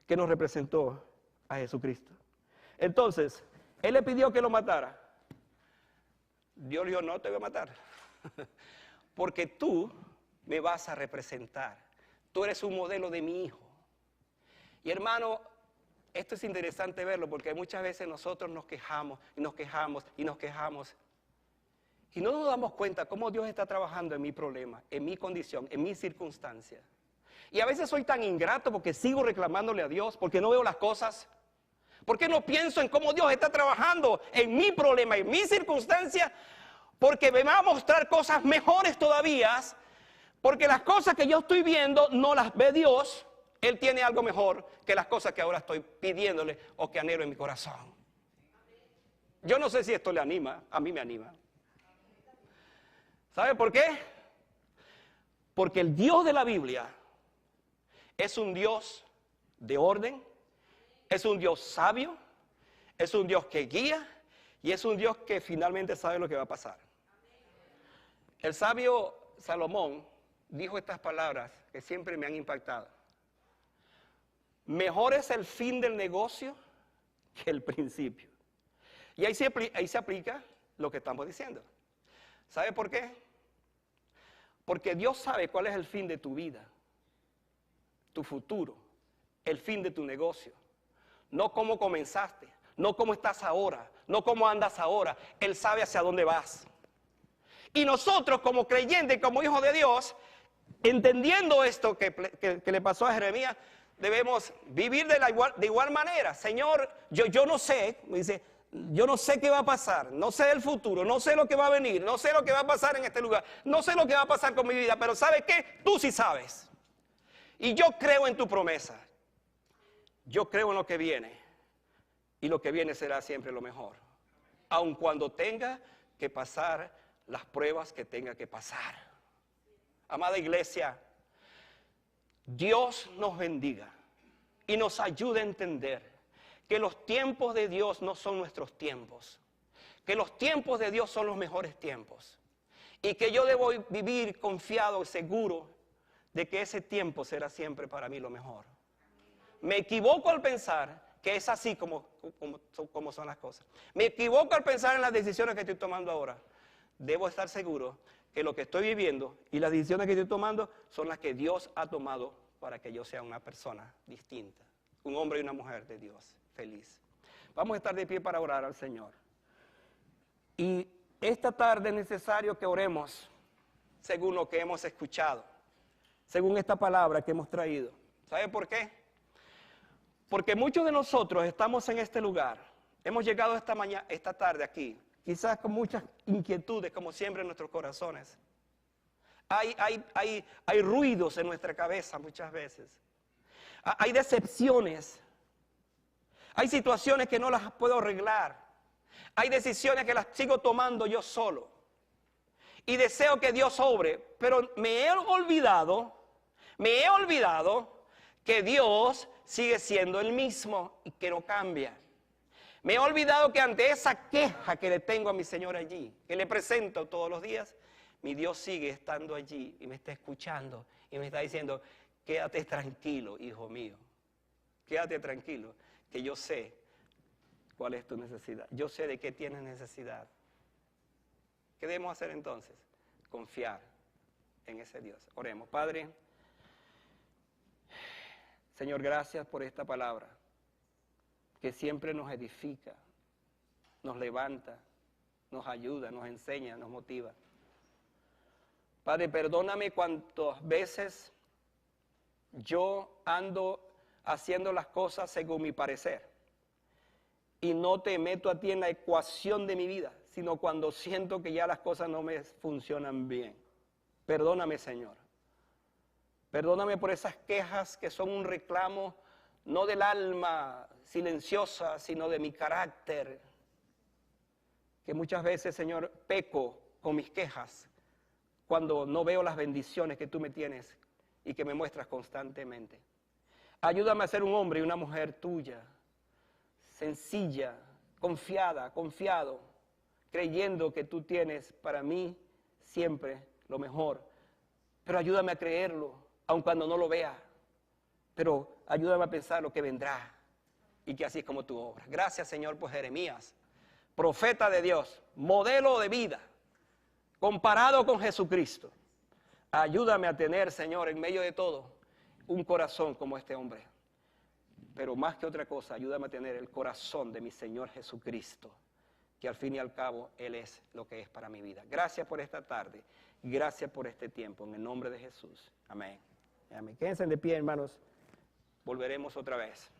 que nos representó a Jesucristo. Entonces, él le pidió que lo matara. Dios le dijo, no te voy a matar, porque tú me vas a representar. Tú eres un modelo de mi hijo. Y hermano, esto es interesante verlo, porque muchas veces nosotros nos quejamos, y nos quejamos, y nos quejamos. Y no nos damos cuenta cómo Dios está trabajando en mi problema, en mi condición, en mis circunstancias. Y a veces soy tan ingrato porque sigo reclamándole a Dios, porque no veo las cosas. Porque no pienso en cómo Dios está trabajando en mi problema, en mi circunstancia. Porque me va a mostrar cosas mejores todavía. Porque las cosas que yo estoy viendo no las ve Dios. Él tiene algo mejor que las cosas que ahora estoy pidiéndole o que anhelo en mi corazón. Yo no sé si esto le anima, a mí me anima. ¿Sabe por qué? Porque el Dios de la Biblia es un Dios de orden, es un Dios sabio, es un Dios que guía y es un Dios que finalmente sabe lo que va a pasar. El sabio Salomón dijo estas palabras que siempre me han impactado. Mejor es el fin del negocio que el principio. Y ahí se aplica lo que estamos diciendo. ¿Sabe por qué? Porque Dios sabe cuál es el fin de tu vida, tu futuro, el fin de tu negocio. No cómo comenzaste, no cómo estás ahora, no cómo andas ahora. Él sabe hacia dónde vas. Y nosotros como creyentes, como hijos de Dios, entendiendo esto que le pasó a Jeremías, debemos vivir de igual manera. Señor, yo no sé, me dice, yo no sé qué va a pasar, no sé el futuro, no sé lo que va a venir, no sé lo que va a pasar en este lugar, no sé lo que va a pasar con mi vida, pero ¿sabes qué? Tú sí sabes. Y yo creo en tu promesa. Yo creo en lo que viene. Y lo que viene será siempre lo mejor. Aun cuando tenga que pasar las pruebas que tenga que pasar. Amada iglesia, Dios nos bendiga y nos ayude a entender que los tiempos de Dios no son nuestros tiempos, que los tiempos de Dios son los mejores tiempos y que yo debo vivir confiado, seguro de que ese tiempo será siempre para mí lo mejor. Me equivoco al pensar que es así como son las cosas. Me equivoco al pensar en las decisiones que estoy tomando ahora. Debo estar seguro que lo que estoy viviendo y las decisiones que estoy tomando son las que Dios ha tomado para que yo sea una persona distinta, un hombre y una mujer de Dios, feliz. Vamos a estar de pie para orar al Señor. Y esta tarde es necesario que oremos según lo que hemos escuchado, según esta palabra que hemos traído. ¿Sabe por qué? Porque muchos de nosotros estamos en este lugar, hemos llegado esta tarde aquí, quizás con muchas inquietudes, como siempre en nuestros corazones. Hay ruidos en nuestra cabeza muchas veces. Hay decepciones. Hay situaciones que no las puedo arreglar. Hay decisiones que las sigo tomando yo solo. Y deseo que Dios obre, pero me he olvidado que Dios sigue siendo el mismo y que no cambia. Me he olvidado que ante esa queja que le tengo a mi Señor allí, que le presento todos los días, mi Dios sigue estando allí y me está escuchando y me está diciendo, quédate tranquilo, hijo mío, quédate tranquilo, que yo sé cuál es tu necesidad, yo sé de qué tienes necesidad. ¿Qué debemos hacer entonces? Confiar en ese Dios. Oremos. Padre, Señor, gracias por esta palabra que siempre nos edifica, nos levanta, nos ayuda, nos enseña, nos motiva. Padre, perdóname cuantas veces yo ando haciendo las cosas según mi parecer y no te meto a ti en la ecuación de mi vida, sino cuando siento que ya las cosas no me funcionan bien. Perdóname, Señor. Perdóname por esas quejas que son un reclamo no del alma silenciosa, sino de mi carácter. Que muchas veces, Señor, peco con mis quejas cuando no veo las bendiciones que tú me tienes y que me muestras constantemente. Ayúdame a ser un hombre y una mujer tuya, sencilla, confiado, creyendo que tú tienes para mí siempre lo mejor. Pero ayúdame a creerlo, aun cuando no lo vea. Pero ayúdame a pensar lo que vendrá y que así es como tu obra. Gracias, Señor, por Jeremías, profeta de Dios, modelo de vida, comparado con Jesucristo. Ayúdame a tener, Señor, en medio de todo, un corazón como este hombre. Pero más que otra cosa, ayúdame a tener el corazón de mi Señor Jesucristo, que al fin y al cabo Él es lo que es para mi vida. Gracias por esta tarde, gracias por este tiempo, en el nombre de Jesús. Amén. Amén. Quédense de pie, hermanos. Volveremos otra vez.